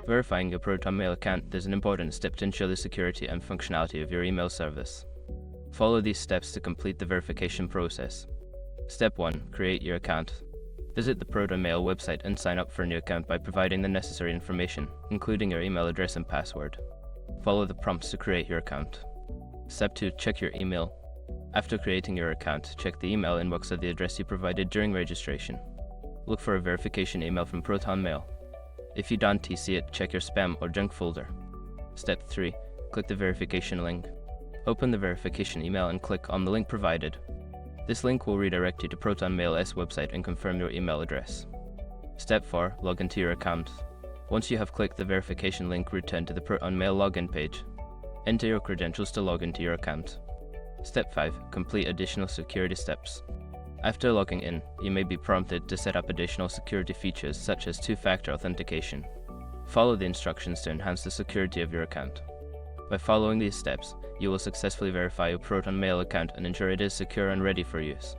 Verifying your ProtonMail account is an important step to ensure the security and functionality of your email service. Follow these steps to complete the verification process. Step 1. Create your account. Visit the ProtonMail website and sign up for a new account by providing the necessary information, including your email address and password. Follow the prompts to create your account. Step 2. Check your email. After creating your account, check the email inbox of the address you provided during registration. Look for a verification email from ProtonMail. If you don't see it, check your spam or junk folder. Step 3. Click the verification link. Open the verification email and click on the link provided. This link will redirect you to ProtonMail's website and confirm your email address. Step 4. Log into your account. Once you have clicked the verification link, return to the ProtonMail login page. Enter your credentials to log into your account. Step 5. Complete additional security steps. After logging in, you may be prompted to set up additional security features such as two-factor authentication. Follow the instructions to enhance the security of your account. By following these steps, you will successfully verify your ProtonMail account and ensure it is secure and ready for use.